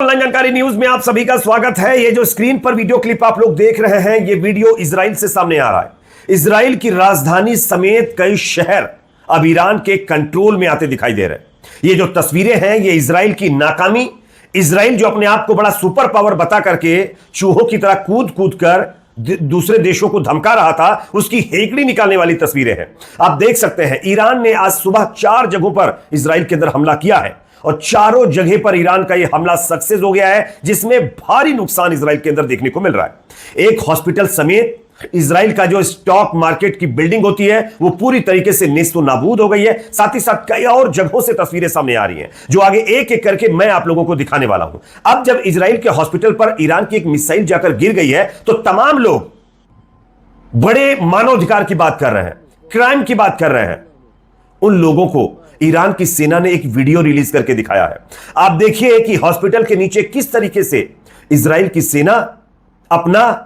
Online जानकारी news में आप सभी का स्वागत है। ये जो स्क्रीन पर वीडियो क्लिप आप लोग देख रहे हैं, ये वीडियो इजराइल से सामने आ रहा है। इजराइल की राजधानी समेत कई शहर अब ईरान के कंट्रोल में आते दिखाई दे रहे हैं। ये जो तस्वीरें हैं, ये इजराइल की नाकामी, इजराइल जो अपने आप को बड़ा सुपर पावर बता करके चूहों की तरह कूद कूद कर दूसरे देशों को धमका रहा था, उसकी हेकड़ी निकालने वाली तस्वीरें हैं। आप देख सकते हैं, ईरान ने आज सुबह 4 जगहों पर इजराइल के अंदर हमला किया है और चारों जगह पर ईरान का यह हमला सक्सेस हो गया है, जिसमें भारी नुकसान इजराइल के अंदर देखने को मिल रहा है। एक हॉस्पिटल समेत इजराइल का जो स्टॉक मार्केट की बिल्डिंग होती है, वो पूरी तरीके से नेस्तो नाबूद हो गई है। साथ ही साथ कई और जगहों से तस्वीरें सामने आ रही हैं, जो आगे एक एक करके मैं आप लोगों को दिखाने वाला हूं। अब जब इजराइल के हॉस्पिटल पर ईरान की एक मिसाइल जाकर गिर गई है, तो तमाम लोग बड़े मानवाधिकार की बात कर रहे हैं, क्राइम की बात कर रहे हैं। उन लोगों को ईरान की सेना ने एक वीडियो रिलीज करके दिखाया है। आप देखिए कि हॉस्पिटल के नीचे किस तरीके से इजराइल की सेना अपना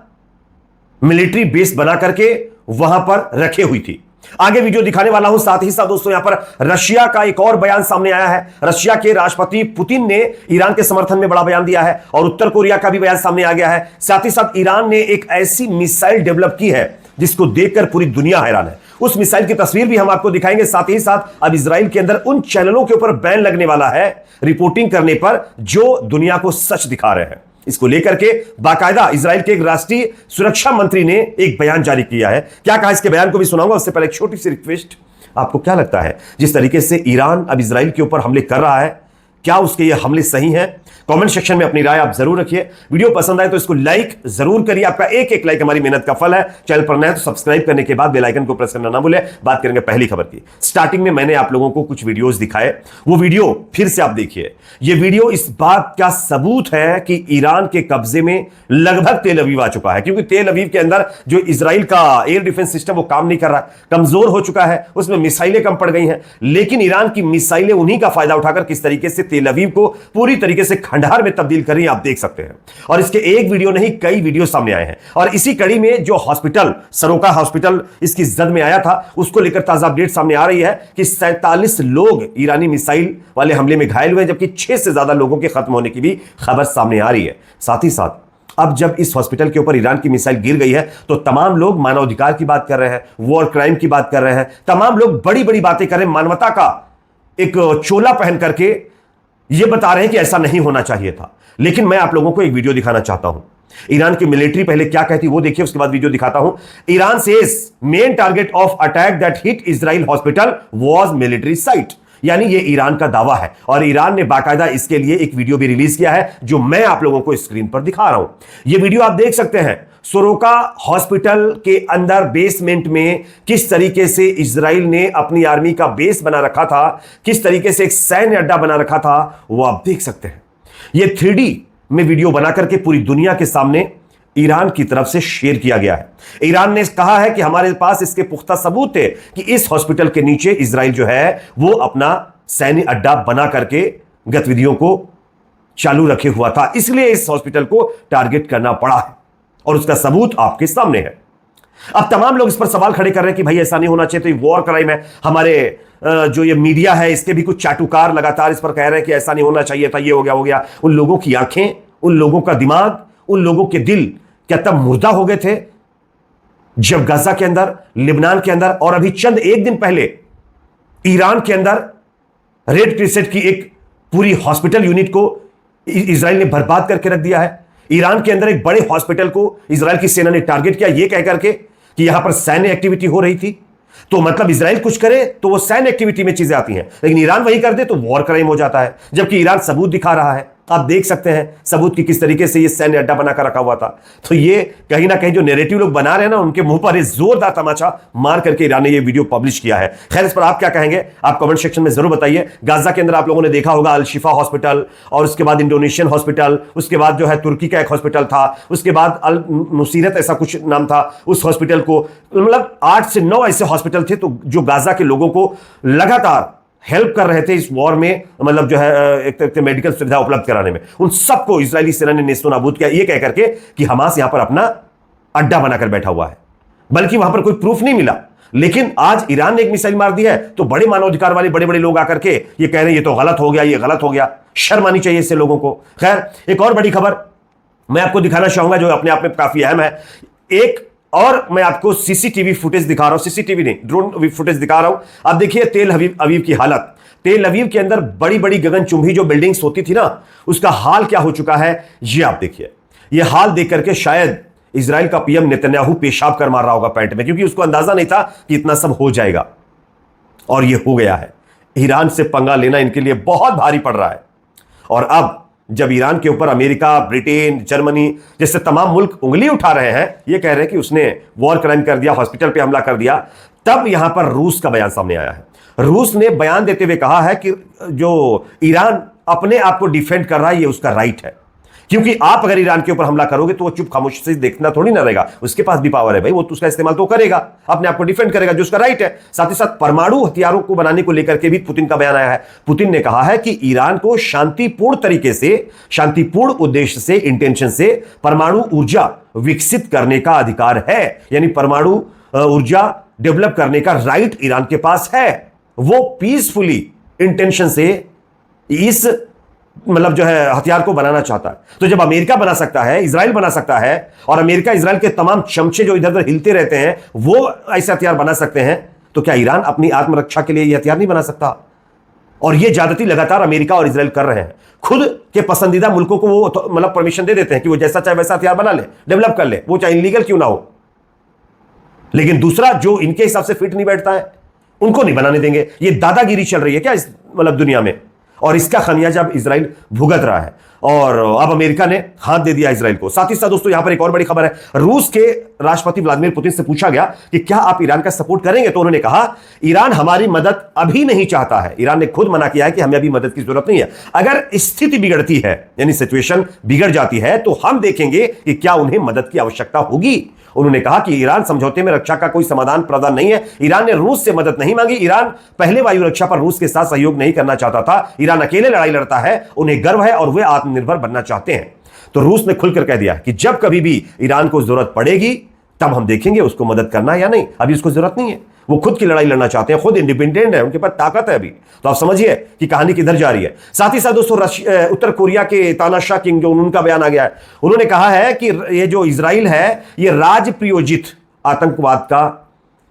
मिलिट्री बेस बना करके वहां पर रखे हुई थी। आगे वीडियो दिखाने वाला हूं। साथ ही साथ दोस्तों, यहां पर रशिया का एक और बयान सामने आया है। रशिया के राष्ट्रपति पुतिन ने ईरान के समर्थन में बड़ा बयान दिया है और उत्तर कोरिया का भी बयान सामने आ गया है। साथ ही साथ ईरान ने एक ऐसी मिसाइल डेवलप की है जिसको देखकर पूरी दुनिया हैरान है। उस मिसाइल की तस्वीर भी हम आपको दिखाएंगे। साथ ही साथ अब इजराइल के अंदर उन चैनलों के ऊपर बैन लगने वाला है रिपोर्टिंग करने पर, जो दुनिया को सच दिखा रहे हैं। इसको लेकर के बाकायदा इजराइल के एक राष्ट्रीय सुरक्षा मंत्री ने एक बयान जारी किया है। क्या कहा, इसके बयान को भी सुनाऊंगा। उससे पहले एक छोटी सी रिक्वेस्ट, आपको क्या लगता है जिस तरीके से ईरान अब इजराइल के ऊपर हमले कर रहा है, क्या उसके ये हमले सही हैं? कमेंट सेक्शन में अपनी राय आप जरूर रखिए। वीडियो पसंद आए तो इसको लाइक जरूर करिए। आपका एक एक लाइक हमारी मेहनत का फल है। चैनल पर नए तो सब्सक्राइब करने के बाद बेल आइकन को प्रेस करना ना भूलें। बात करेंगे पहली खबर की। स्टार्टिंग में मैंने आप लोगों को कुछ वीडियोस दिखाए, वो वीडियो फिर से आप देखिए। ये वीडियो इस बात का सबूत है कि ईरान के कब्जे में लगभग तेल अवीव आ चुका है, क्योंकि तेल अवीव के अंदर जो इजराइल का एयर डिफेंस सिस्टम वो काम नहीं कर रहा, कमजोर हो चुका है, उसमें मिसाइलें कम पड़ गई हैं। लेकिन ईरान की मिसाइलें उन्हीं का फायदा उठाकर किस तरीके से तेल अवीव को पूरी तरीके से खंडहर में तब्दील करें, आप देख सकते हैं। और इसके एक वीडियो नहीं, कई वीडियो सामने आए हैं। और इसी कड़ी में जो हॉस्पिटल, सरोका हॉस्पिटल इसकी जद में आया था, उसको लेकर ताजा अपडेट सामने आ रही है कि 47 लोग ईरानी मिसाइल वाले हमले में घायल हुए, जबकि 6 से ज्यादा लोगों के खत्म होने की भी खबर सामने आ रही है। साथ ही साथ अब जब इस हॉस्पिटल के ऊपर ईरान की मिसाइल गिर गई है, तो तमाम लोग मानवाधिकार की बात कर रहे हैं, वॉर क्राइम की बात कर रहे हैं, तमाम लोग बड़ी बड़ी बातें कर रहे हैं, मानवता का एक चोला पहन करके ये बता रहे हैं कि ऐसा नहीं होना चाहिए था। लेकिन मैं आप लोगों को एक वीडियो दिखाना चाहता हूं। ईरान की मिलिट्री पहले क्या कहती वो देखिए, उसके बाद वीडियो दिखाता हूं। Iran says main target of attack that hit Israel hospital was military site, यानी ये ईरान का दावा है। और ईरान ने बाकायदा इसके लिए एक वीडियो भी रिलीज किया है, जो मैं आप लोगों को स्क्रीन पर दिखा रहा हूं। ये वीडियो आप देख सकते हैं। सोरोका हॉस्पिटल के अंदर बेसमेंट में किस तरीके से इजराइल ने अपनी आर्मी का बेस बना रखा था, किस तरीके से एक सैन्य अड्डा बना रखा था, वो आप देख सकते हैं। ये 3D में वीडियो बना करके पूरी दुनिया के सामने ईरान की तरफ से शेयर किया गया है। ईरान ने कहा है कि हमारे पास इसके पुख्ता सबूत थे कि इस हॉस्पिटल के नीचे इजराइल जो है वो अपना सैन्य अड्डा बना करके गतिविधियों को चालू रखे हुआ था, इसलिए इस हॉस्पिटल को टारगेट करना पड़ा है और उसका सबूत आपके सामने है। अब तमाम लोग इस पर सवाल खड़े कर रहे हैं कि भाई ऐसा नहीं होना चाहिए, तो ये वॉर क्राइम है। हमारे जो ये मीडिया है, इसके भी कुछ चाटुकार लगातार इस पर कह रहे हैं कि ऐसा नहीं होना चाहिए था, ये हो गया। उन लोगों की आंखें, उन लोगों का दिमाग, उन लोगों के दिल क्या तब मुर्दा हो गए थे जब गाजा के अंदर, लिबनान के अंदर और अभी चंद एक दिन पहले ईरान के अंदर रेड क्रिसेंट की एक पूरी हॉस्पिटल यूनिट को इजराइल ने बर्बाद करके रख दिया है। ईरान के अंदर एक बड़े हॉस्पिटल को इजराइल की सेना ने टारगेट किया, यह कहकर के कि यहां पर सैन्य एक्टिविटी हो रही थी। तो मतलब इजराइल कुछ करे तो वो सैन्य एक्टिविटी में चीजें आती हैं, लेकिन ईरान वही कर दे तो वॉर क्राइम हो जाता है। जबकि ईरान सबूत दिखा रहा है, आप देख सकते हैं सबूत की किस तरीके से ये सैन्य अड्डा बनाकर रखा हुआ था। तो ये कहीं ना कहीं जो नैरेटिव लोग बना रहे हैं ना, उनके मुंह पर ये जोरदार तमाचा मार करके ईरान ने ये वीडियो पब्लिश किया है। खैर, इस पर आप क्या कहेंगे, आप कमेंट सेक्शन में जरूर बताइए। गाजा के अंदर आप लोगों ने देखा होगा अल शिफा हॉस्पिटल, और उसके बाद इंडोनेशियन हॉस्पिटल, उसके बाद जो है तुर्की का एक हॉस्पिटल था, उसके बाद अल नुसीरत ऐसा कुछ नाम था उस हॉस्पिटल को। मतलब 8 से 9 ऐसे हॉस्पिटल थे तो जो गाजा के लोगों को लगातार हेल्प कर रहे थे इस वॉर में, मतलब जो है एक तरह से मेडिकल सुविधा उपलब्ध कराने में। उन सबको इजरायली सेना ने नेस्तो नाबूद किया, ये कहकर के कि हमास यहां पर अपना अड्डा बनाकर बैठा हुआ है, बल्कि वहां पर कोई प्रूफ नहीं मिला। लेकिन आज ईरान ने एक मिसाइल मार दी है तो बड़े मानवाधिकार वाले बड़े बड़े लोग आकर के ये कह रहे हैं ये तो गलत हो गया, ये गलत हो गया। शर्म आनी चाहिए इससे लोगों को। खैर, एक और बड़ी खबर मैं आपको दिखाना चाहूंगा जो अपने आप में काफी अहम है। एक और मैं आपको सीसीटीवी फुटेज दिखा रहा हूं, सीसीटीवी नहीं, ड्रोन फुटेज दिखा रहा हूं। अब देखिए तेल अवीव की हालत। तेल अवीव के अंदर बड़ी बड़ी गगनचुंबी जो बिल्डिंग्स होती थी ना, उसका हाल क्या हो चुका है ये आप देखिए। ये हाल देख करके शायद इजराइल का पीएम नेतन्याहू पेशाब कर मार रहा होगा पैंट में, क्योंकि उसको अंदाजा नहीं था कि इतना सब हो जाएगा और ये हो गया है। ईरान से पंगा लेना इनके लिए बहुत भारी पड़ रहा है। और अब जब ईरान के ऊपर अमेरिका, ब्रिटेन, जर्मनी जैसे तमाम मुल्क उंगली उठा रहे हैं, ये कह रहे हैं कि उसने वॉर क्राइम कर दिया, हॉस्पिटल पे हमला कर दिया, तब यहां पर रूस का बयान सामने आया है। रूस ने बयान देते हुए कहा है कि जो ईरान अपने आप को डिफेंड कर रहा है, ये उसका राइट है, क्योंकि आप अगर ईरान के ऊपर हमला करोगे तो वो चुप खामोशी से देखना थोड़ी ना रहेगा। उसके पास भी पावर है भाई, वो तो उसका इस्तेमाल तो करेगा, अपने आप को डिफेंड करेगा, जो उसका राइट है। साथ ही साथ परमाणु हथियारों को बनाने को लेकर के भी पुतिन का बयान आया है। पुतिन ने कहा है कि ईरान को शांतिपूर्ण तरीके से, शांतिपूर्ण उद्देश्य से, इंटेंशन से परमाणु ऊर्जा विकसित करने का अधिकार है, यानी परमाणु ऊर्जा डेवलप करने का राइट ईरान के पास है। वो पीसफुली इंटेंशन से इस मतलब जो है हथियार को बनाना चाहता है। तो जब अमेरिका बना सकता है, इजराइल बना सकता है, और अमेरिका इजराइल के तमाम चमचे जो इधर उधर हिलते रहते हैं वो ऐसे हथियार बना सकते हैं, तो क्या ईरान अपनी आत्मरक्षा के लिए यह हथियार नहीं बना सकता? और यह ज्यादती लगातार अमेरिका और इजराइल कर रहे हैं। खुद के पसंदीदा मुल्कों को वो मतलब परमिशन दे देते हैं कि वो जैसा चाहे वैसा हथियार बना ले, डेवलप कर ले, वो चाहे इलीगल क्यों ना हो। लेकिन दूसरा जो इनके हिसाब से फिट नहीं बैठता है, उनको नहीं बनाने देंगे। ये दादागिरी चल रही है क्या इस मतलब दुनिया में, और इसका खमियाजा अब इजराइल भुगत रहा है। और अब अमेरिका ने हाथ दे दिया इजराइल को। साथ ही साथ दोस्तों यहां पर एक और बड़ी खबर है। रूस के राष्ट्रपति व्लादिमीर पुतिन से पूछा गया कि क्या आप ईरान का सपोर्ट करेंगे, तो उन्होंने कहा ईरान हमारी मदद अभी नहीं चाहता है। ईरान ने खुद मना किया है कि हमें अभी मदद की जरूरत नहीं है। अगर स्थिति बिगड़ती है, यानी सिचुएशन बिगड़ जाती है, तो हम देखेंगे कि क्या उन्हें मदद की आवश्यकता होगी। उन्होंने कहा कि ईरान समझौते में रक्षा का कोई समाधान प्रावधान नहीं है। ईरान ने रूस से मदद नहीं मांगी। ईरान पहले वायु रक्षा पर रूस के साथ सहयोग नहीं करना चाहता था। ईरान अकेले लड़ाई लड़ता है, उन्हें गर्व है और वे आत्मनिर्भर बनना चाहते हैं। तो रूस ने खुलकर कह दिया कि जब कभी भी ईरान को जरूरत पड़ेगी तब हम देखेंगे उसको मदद करना या नहीं, अभी उसको जरूरत नहीं है। वो खुद की लड़ाई लड़ना चाहते हैं, खुद इंडिपेंडेंट है, उनके पास ताकत है अभी। तो आप समझिए कि कहानी किधर जा रही है। साथ ही साथ दोस्तों उत्तर कोरिया के तानाशाह किंग जो उनका बयान आ गया है, उन्होंने कहा है कि ये जो इजराइल है ये राज प्रायोजित आतंकवाद का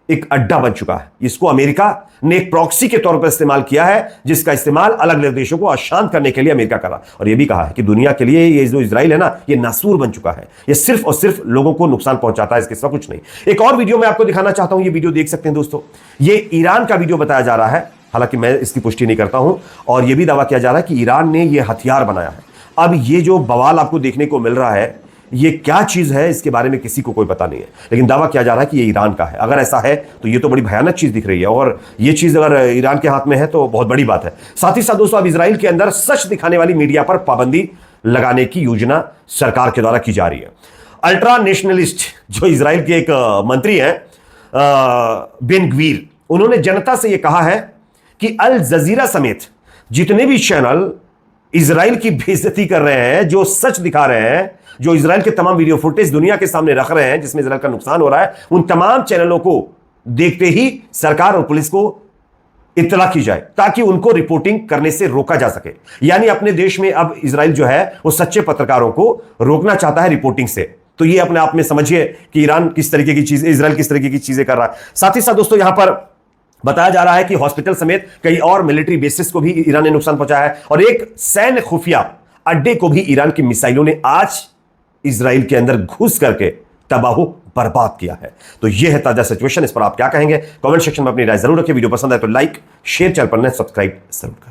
एक अड्डा बन चुका है। इसको अमेरिका ने एक प्रॉक्सी के तौर पर इस्तेमाल किया है, जिसका इस्तेमाल अलग अलग देशों को अशांत करने के लिए अमेरिका करा। और यह भी कहा है कि दुनिया के लिए ये जो इजराइल है ना, ये नासूर बन चुका है। ये सिर्फ और सिर्फ लोगों को नुकसान पहुंचाता है, इसके सिवा कुछ नहीं। एक और वीडियो मैं आपको दिखाना चाहता हूं, ये वीडियो देख सकते हैं दोस्तों। ये ईरान का वीडियो बताया जा रहा है, हालांकि मैं इसकी पुष्टि नहीं करता हूं। और यह भी दावा किया जा रहा है कि ईरान ने यह हथियार बनाया है। अब ये जो बवाल आपको देखने को मिल रहा है, ये क्या चीज है, इसके बारे में किसी को कोई पता नहीं है, लेकिन दावा किया जा रहा है कि ये ईरान का है। अगर ऐसा है तो ये तो बड़ी भयानक चीज दिख रही है, और ये चीज अगर ईरान के हाथ में है तो बहुत बड़ी बात है। साथ ही साथ दोस्तों अब इजराइल के अंदर सच दिखाने वाली मीडिया पर पाबंदी लगाने की योजना सरकार के द्वारा की जा रही है। अल्ट्रा नेशनलिस्ट जो इजराइल के एक मंत्री हैं बेन ग्वीर, उन्होंने जनता से यह कहा है कि अल जजीरा समेत जितने भी चैनल इजराइल की बेइज्जती कर रहे हैं, जो सच दिखा रहे हैं, जो इजराइल के तमाम वीडियो फुटेज दुनिया के सामने रख रहे हैं जिसमें इजराइल का नुकसान हो रहा है, उन तमाम चैनलों को देखते ही सरकार और पुलिस को इत्तला की जाए, ताकि उनको रिपोर्टिंग करने से रोका जा सके। यानी अपने देश में अब इजराइल जो है वो सच्चे पत्रकारों को रोकना चाहता है रिपोर्टिंग से। तो ये अपने आप में समझिए कि ईरान किस तरीके की चीज, इजराइल किस तरीके की चीजें कर रहा है। साथ ही साथ दोस्तों यहां पर बताया जा रहा है कि हॉस्पिटल समेत कई और मिलिट्री बेसिस को भी ईरान ने नुकसान पहुंचाया है, और एक सैन्य खुफिया अड्डे को भी ईरान की मिसाइलों ने आज इजराइल के अंदर घुस करके तबाह बर्बाद किया है। तो यह है ताजा सिचुएशन। इस पर आप क्या कहेंगे? कमेंट सेक्शन में अपनी राय जरूर रखिए। वीडियो पसंद आए तो लाइक, शेयर, चैनल पर सब्सक्राइब जरूर करें।